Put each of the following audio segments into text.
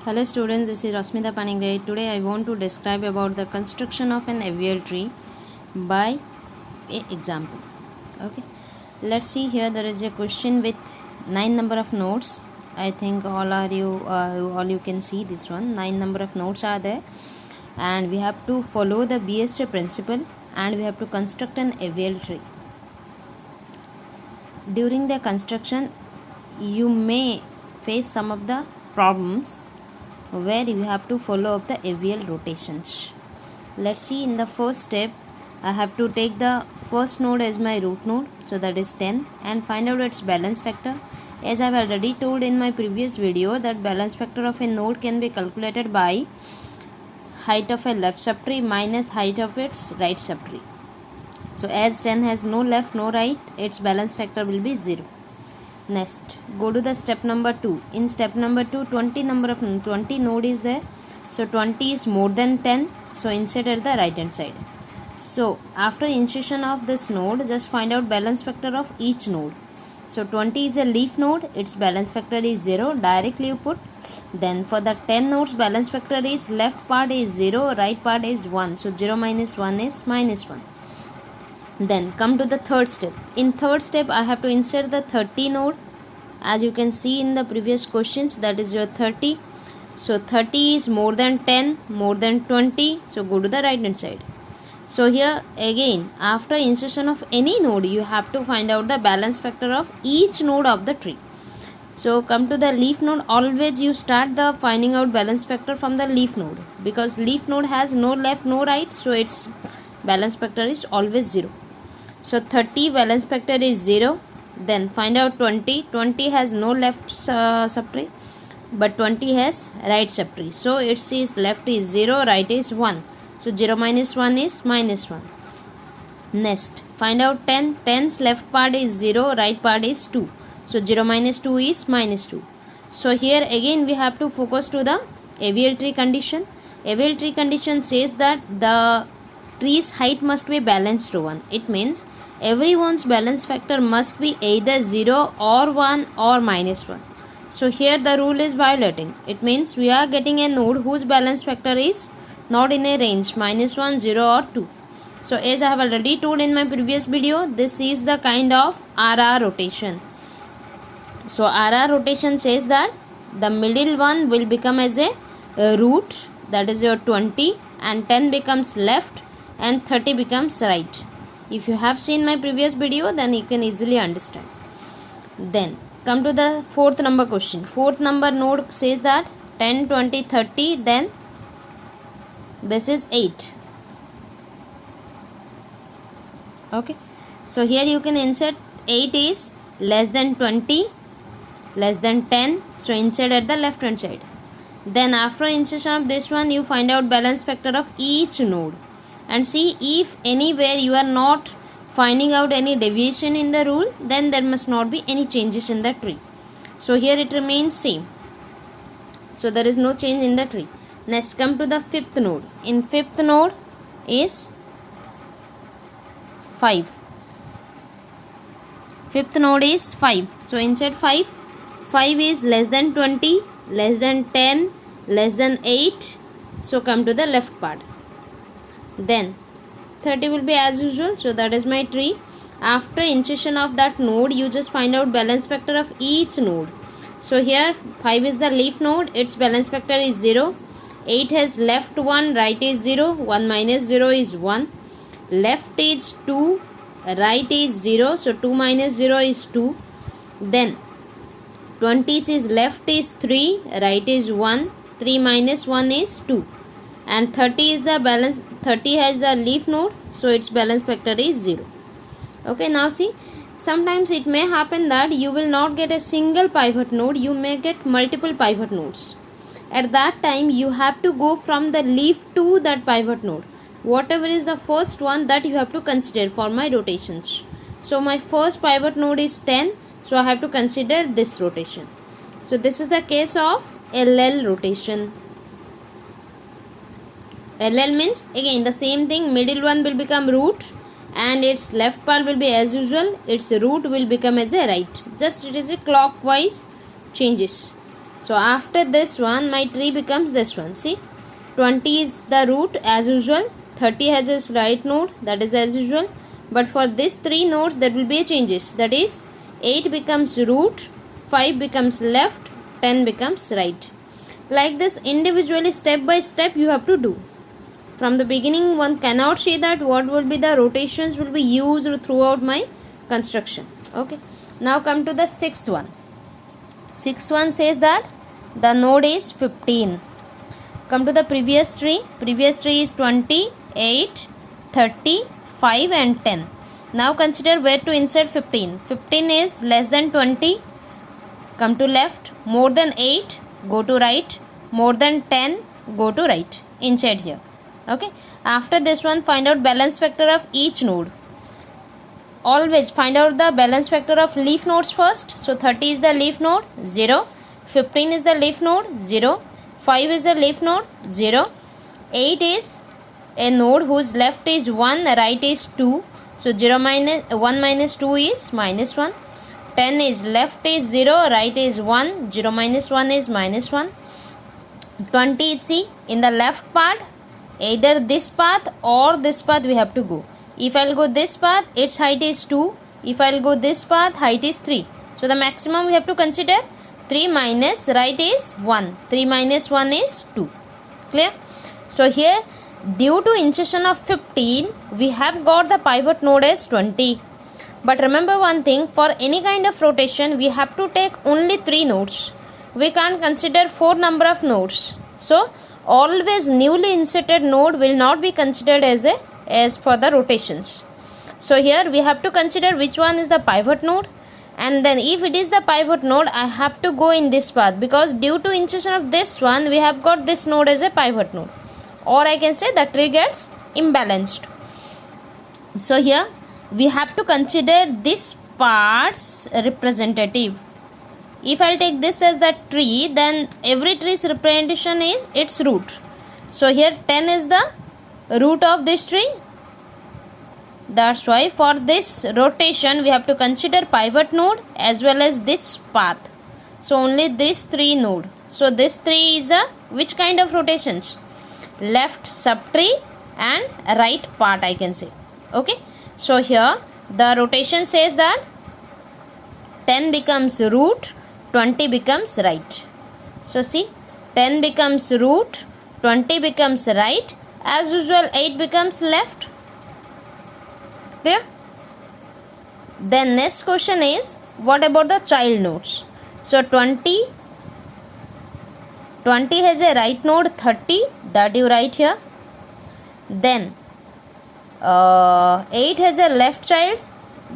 Hello students, this is Rasmita Panigay. Today I want to describe about the construction of an AVL tree by a example. Okay, let's see here. There is a question with 9 number of nodes. I think all you can see this one. 9 number of nodes are there, and we have to follow the BST principle, and we have to construct an AVL tree. During the construction, you may face some of the problems where you have to follow up the AVL rotations. Let's see. In the first step, I have to take the first node as my root node, so that is 10, and find out its balance factor. As I have already told in my previous video, that balance factor of a node can be calculated by height of a left subtree minus height of its right subtree. So as 10 has no left no right, its balance factor will be 0. Next, go to the step number 2. In step number 2, 20 node is there. So 20 is more than 10. So insert at the right hand side. So after insertion of this node, just find out balance factor of each node. So 20 is a leaf node. Its balance factor is 0. Directly you put. Then for the 10 nodes, balance factor is left part is 0, right part is 1. So 0 minus 1 is minus 1. Then come to the third step. In third step, I have to insert the 30 node. As you can see in the previous questions, that is your 30. So 30 is more than 10, more than 20. So go to the right hand side. So here again, after insertion of any node, you have to find out the balance factor of each node of the tree. So come to the leaf node. Always you start the finding out balance factor from the leaf node, because leaf node has no left no right. So its balance factor is always 0. So 30 balance factor is 0. Then find out 20. 20 has no left subtree, but 20 has right subtree. So it says left is 0, right is 1. So 0 minus 1 is minus 1. Next, find out 10. 10's left part is 0, right part is 2. So 0 minus 2 is minus 2. So here again we have to focus to the AVL tree condition. AVL tree condition says that the tree's height must be balanced to 1. It means everyone's balance factor must be either 0 or 1 or minus 1. So here the rule is violating. It means we are getting a node whose balance factor is not in a range minus 1, 0 or 2. So as I have already told in my previous video, this is the kind of RR rotation. So RR rotation says that the middle one will become as a root, that is your 20, and 10 becomes left and 30 becomes right. If you have seen my previous video, then you can easily understand. Then come to the fourth number question. Fourth number node says that 10, 20, 30, then this is 8. Okay. So here you can insert 8 is less than 20, less than 10. So insert at the left hand side. Then after insertion of this one, you find out balance factor of each node. And see, if anywhere you are not finding out any deviation in the rule, then there must not be any changes in the tree. So here it remains same. So there is no change in the tree. Next, come to the fifth node. In fifth node is 5. Fifth node is 5. So insert 5. 5 is less than 20, less than 10, less than 8. So come to the left part. Then 30 will be as usual. So that is my tree. After insertion of that node, you just find out balance factor of each node. So here 5 is the leaf node. Its balance factor is 0. 8 has left 1, right is 0. 1 minus 0 is 1. Left is 2, right is 0. So 2 minus 0 is 2. Then 20 is left is 3, right is 1. 3 minus 1 is 2. And 30 is the balance, 30 has the leaf node, so its balance factor is 0. Okay, now see, sometimes it may happen that you will not get a single pivot node, you may get multiple pivot nodes. At that time, you have to go from the leaf to that pivot node. Whatever is the first one, that you have to consider for my rotations. So my first pivot node is 10, so I have to consider this rotation. So this is the case of LL rotation. LL means again the same thing, middle one will become root and its left part will be as usual, its root will become as a right. Just it is a clockwise changes. So after this one, my tree becomes this one. See, 20 is the root as usual, 30 has its right node, that is as usual. But for this 3 nodes, there will be a changes. That is, 8 becomes root, 5 becomes left, 10 becomes right. Like this, individually, step by step, you have to do. From the beginning, one cannot say that what will be the rotations will be used throughout my construction. Okay. Now come to the sixth one. Sixth one says that the node is 15. Come to the previous tree. Previous tree is 20, 8, 30, 5 and 10. Now consider where to insert 15. 15 is less than 20. Come to left. More than 8. Go to right. More than 10. Go to right. Insert here. Okay. After this one, find out balance factor of each node. Always find out the balance factor of leaf nodes first. So 30 is the leaf node, 0. 15 is the leaf node, 0. 5 is the leaf node, 0. 8 is a node whose left is 1, right is 2. So 0 minus 1 minus 2 is minus 1. 10 is left is 0, right is 1. 0 minus 1 is minus 1. 20 is, see, in the left part, either this path or this path we have to go. If I'll go this path, its height is 2. If I'll go this path, height is 3. So the maximum we have to consider 3 minus right is 1. 3 minus 1 is 2. Clear? So here, due to insertion of 15, we have got the pivot node as 20. But remember one thing, for any kind of rotation, we have to take only 3 nodes. We can't consider 4 number of nodes. So always newly inserted node will not be considered as for the rotations. So here we have to consider which one is the pivot node, and then if it is the pivot node, I have to go in this path, because due to insertion of this one, we have got this node as a pivot node, or I can say the tree gets imbalanced. So here we have to consider this part's representative. If I take this as the tree, then every tree's representation is its root. So here 10 is the root of this tree. That's why for this rotation we have to consider pivot node as well as this path. So only this 3 node. So this 3 is a which kind of rotations? Left subtree and right part, I can say. Okay. So here the rotation says that 10 becomes root, 20 becomes right. So see, 10 becomes root, 20 becomes right. As usual, 8 becomes left. Clear? Then next question is, what about the child nodes? So 20 has a right node, 30, that you write here. Then 8 has a left child,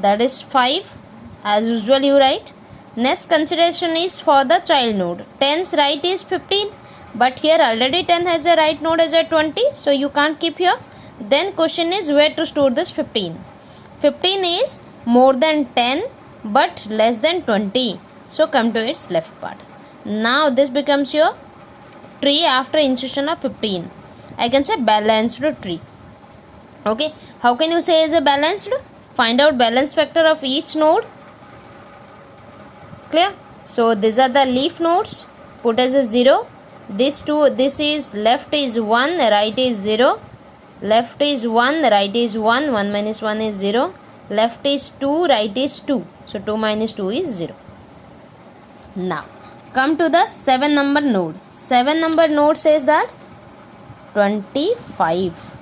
that is 5, as usual you write. Next consideration is for the child node. 10's right is 15, but here already 10 has a right node as a 20, so you can't keep here. Then question is where to store this 15. 15 is more than 10 but less than 20, so come to its left part. Now this becomes your tree after insertion of 15. I can say balanced tree. Okay, how can you say is a balanced? Find out balance factor of each node. Clear? So these are the leaf nodes. Put as a 0. This is left is 1, right is 0. Left is 1, right is 1. 1 minus 1 is 0. Left is 2, right is 2. So 2 minus 2 is 0. Now come to the 7 number node. 7 number node says that 25.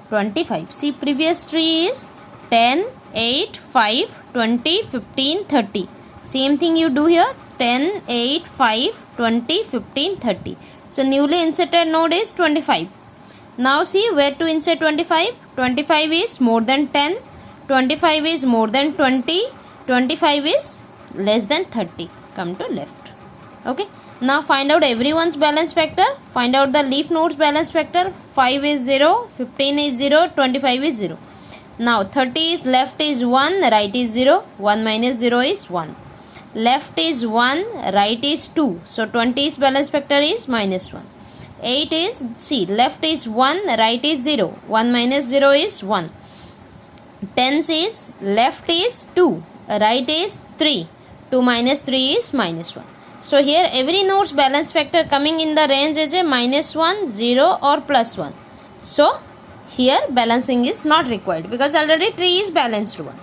25. See, previous tree is 10, 8, 5, 20, 15, 30. Same thing you do here. 10, 8, 5, 20, 15, 30. So newly inserted node is 25. Now see where to insert 25. 25 is more than 10. 25 is more than 20. 25 is less than 30. Come to left. Okay. Now find out everyone's balance factor. Find out the leaf nodes balance factor. 5 is 0, 15 is 0, 25 is 0. Now 30 is left is 1, right is 0. 1 minus 0 is 1. Left is 1, right is 2. So 20's balance factor is minus 1. 8 is, see, left is 1, right is 0. 1 minus 0 is 1. 10 is left is 2, right is 3. 2 minus 3 is minus 1. So here every node's balance factor coming in the range is a minus 1, 0 or plus 1. So here balancing is not required because already 3 is balanced 1.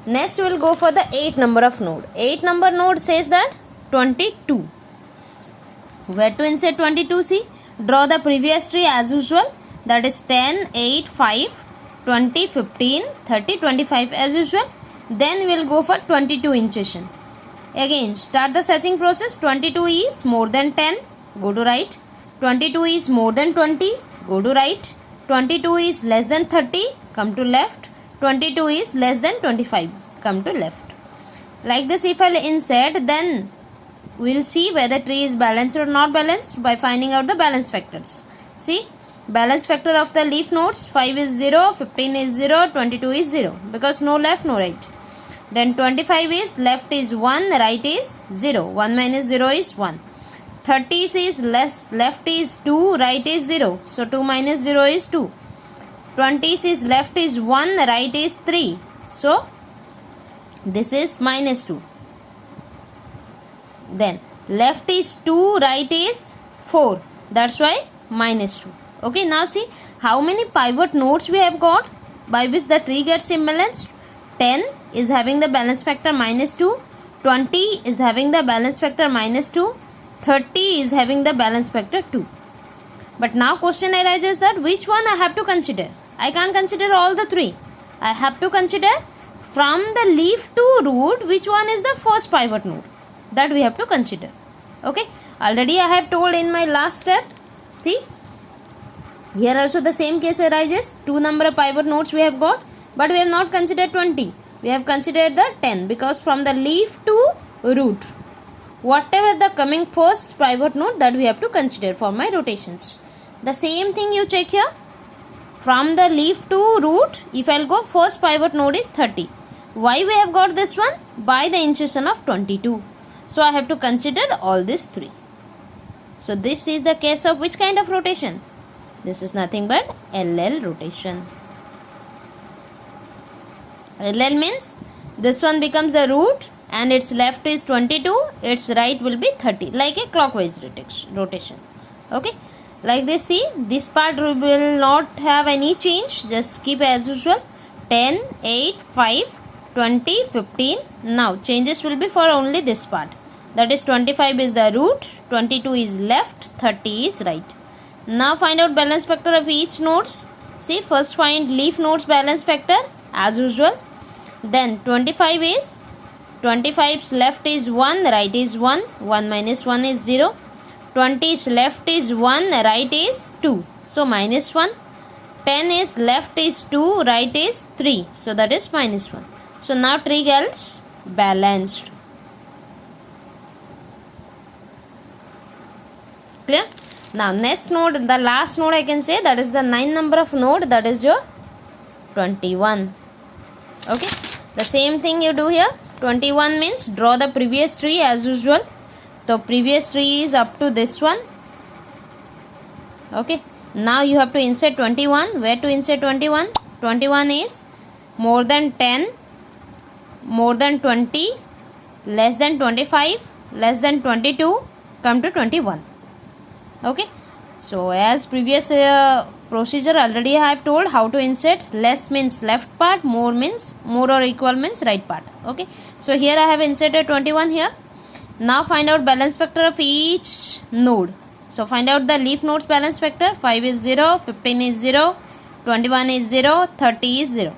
Next we will go for the 8 number of node. 8 number node says that 22. Where to insert 22? See, draw the previous tree as usual, that is 10, 8, 5, 20, 15, 30, 25 as usual. Then we will go for 22 insertion. Again start the searching process. 22 is more than 10, go to right. 22 is more than 20, go to right. 22 is less than 30, come to left. 22 is less than 25, come to left. Like this if I will insert, then we will see whether tree is balanced or not balanced by finding out the balance factors. See, balance factor of the leaf nodes, 5 is 0, 15 is 0, 22 is 0 because no left, no right. Then 25 is left is 1, right is 0. 1 minus 0 is 1. 30 is left is 2, right is 0. So 2 minus 0 is 2. 20 is left is 1, right is 3. So this is minus 2. Then left is 2, right is 4. That's why minus 2. Okay, now see how many pivot nodes we have got by which the tree gets imbalanced. 10 is having the balance factor minus 2. 20 is having the balance factor minus 2. 30 is having the balance factor 2. But now question arises that which one I have to consider. I can't consider all the three. I have to consider from the leaf to root which one is the first pivot node. That we have to consider. Okay, already I have told in my last step. See, here also the same case arises. 2 number of pivot nodes we have got, but we have not considered 20. We have considered the 10 because from the leaf to root, whatever the coming first pivot node, that we have to consider for my rotations. The same thing you check here. From the leaf to root, if I will go, first pivot node is 30. Why we have got this one? By the insertion of 22. So I have to consider all these three. So this is the case of which kind of rotation? This is nothing but LL rotation. LL means this one becomes the root and its left is 22, its right will be 30, like a clockwise rotation. Okay, like this. See, this part will not have any change, just keep as usual. 10, 8, 5, 20, 15. Now changes will be for only this part, that is 25 is the root, 22 is left, 30 is right. Now find out balance factor of each nodes. See, first find leaf nodes balance factor as usual. Then 25 is 25's left is 1, right is 1. 1 minus 1 is 0. 20's left is 1, right is 2. So minus 1. 10 is left is 2, right is 3. So that is minus 1. So now tree gets balanced. Clear? Now next node, the last node I can say, that is the 9 number of node, that is your 21. Okay, the same thing you do here. 21 means draw the previous tree as usual. The previous tree is up to this one. Okay, now you have to insert 21. Where to insert 21? 21 is more than 10, more than 20, less than 25, less than 22, come to 21. Okay, so as previous procedure already I have told how to insert. Less means left part, more means more or equal means right part. Okay, so here I have inserted 21 here. Now find out balance factor of each node. So find out the leaf nodes balance factor. 5 is 0, 15 is 0, 21 is 0, 30 is 0.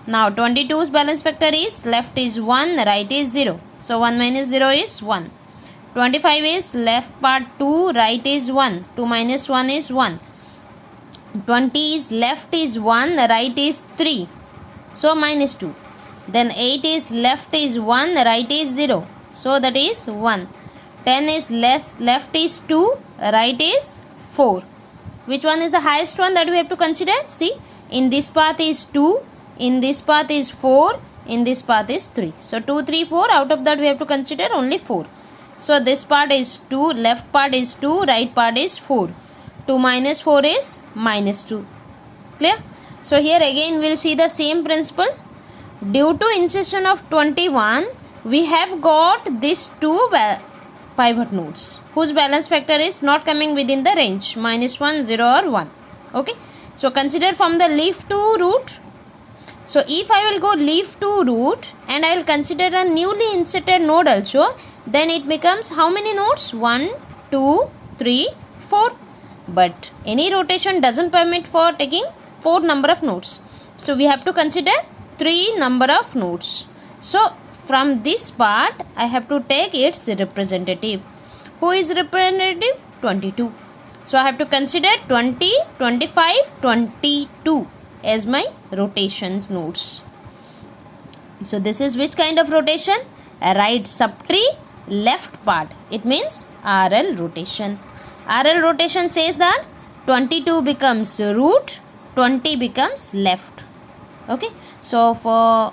Now 22's balance factor is left is 1, right is 0. So 1 minus 0 is 1. 25 is left part 2, right is 1. 2 minus 1 is 1. 20 is left is 1, right is 3. So minus 2. Then 8 is left is 1, right is 0. So that is 1. 10 is left is 2, right is 4. Which one is the highest one that we have to consider? See, in this path is 2, in this path is 4, in this path is 3. So 2, 3, 4, out of that we have to consider only 4. So this part is 2, left part is 2, right part is 4. 2 minus 4 is minus 2. Clear? So here again we will see the same principle. due to insertion of 21, we have got these two pivot nodes whose balance factor is not coming within the range -1, 0 or 1. Okay, so consider from the leaf to root. So if I will go leaf to root and I will consider a newly inserted node also, then it becomes how many nodes? 1, 2, 3, 4. But any rotation doesn't permit for taking 4 number of nodes. So we have to consider 3 number of nodes. So from this part I have to take its representative. Who is representative? 22. So I have to consider 20, 25, 22 as my rotation nodes. So this is which kind of rotation? A right subtree left part. It means RL rotation. RL rotation says that 22 becomes root, 20 becomes left. Okay, so for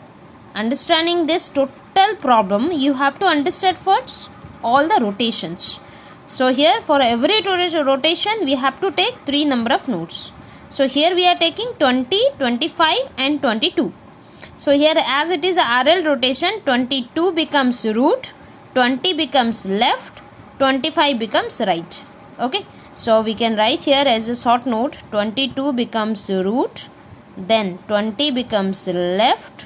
understanding this total problem, you have to understand first all the rotations. So here for every rotation we have to take 3 number of nodes. So here we are taking 20, 25 and 22. So here as it is a RL rotation, 22 becomes root, 20 becomes left, 25 becomes right. Okay, so we can write here as a short note, 22 becomes root, then 20 becomes left,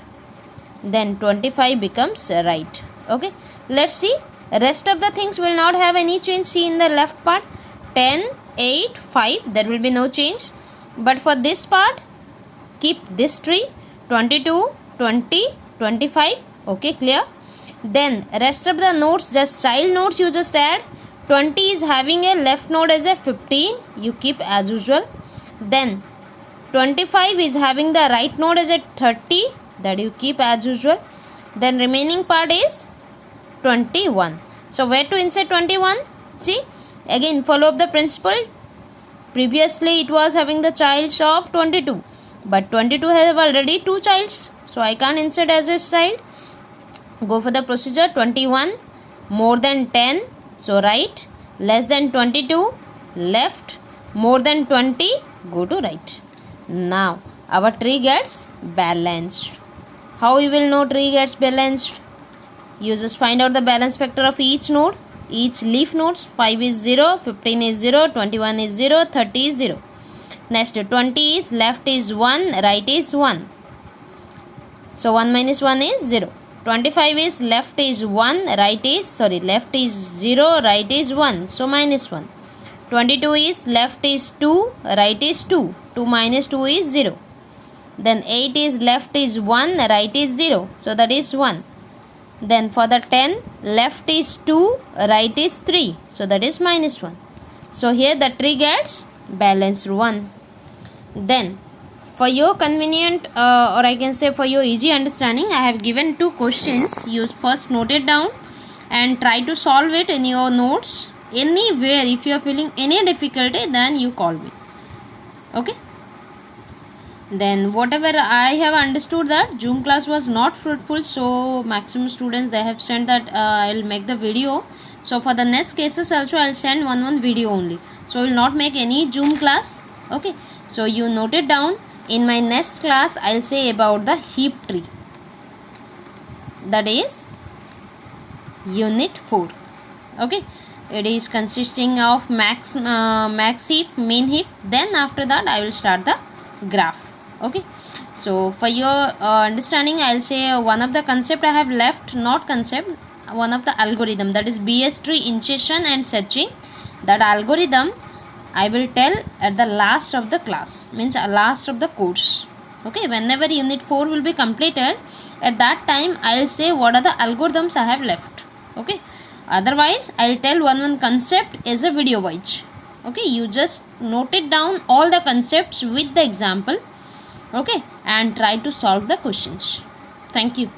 then 25 becomes right. Okay, let's see. Rest of the things will not have any change. See in the left part, 10, 8, 5, there will be no change. But for this part, keep this tree, 22, 20, 25. Okay, clear? Then rest of the nodes, just child nodes you just add. 20 is having a left node as a 15, you keep as usual. Then 25 is having the right node as a 30, that you keep as usual. Then remaining part is 21. So where to insert 21? See, again follow up the principle. Previously it was having the childs of 22, but 22 have already 2 childs, so I can't insert as a child. Go for the procedure. 21 more than 10, so right, less than 22 left, more than 20 go to right. Now our tree gets balanced. How you will know tree gets balanced? You just find out the balance factor of each node, each leaf nodes. 5 is 0, 15 is 0, 21 is 0, 30 is 0. Next 20 is left is 1, right is 1. So 1 minus 1 is 0. 25 is left is 1, left is 0, right is 1. So minus 1. 22 is left is 2, right is 2. 2 minus 2 is 0. Then 8 is left is 1, right is 0. So that is 1. Then for the 10, left is 2, right is 3. So that is minus 1. So here the tree gets balanced 1. Then for your convenient or I can say for your easy understanding, I have given 2 questions. You first note it down and try to solve it in your notes. Anywhere if you are feeling any difficulty, then you call me. Okay. Then whatever I have understood that Zoom class was not fruitful, so maximum students they have sent that I will make the video. So for the next cases also I will send one video only. So I will not make any Zoom class. Okay. So you note it down. In my next class I will say about the heap tree. That is unit 4. Okay. It is consisting of max heap, min heap. Then after that I will start the graph. Okay, so for your understanding I will say one of the concept I have left, not concept, one of the algorithm, that is BS tree insertion and searching. That algorithm I will tell at the last of the class, means last of the course. Okay, whenever unit 4 will be completed, at that time I will say what are the algorithms I have left. Okay, otherwise I will tell one concept as a video wise. Okay, you just note it down all the concepts with the example. Okay, and try to solve the questions. Thank you.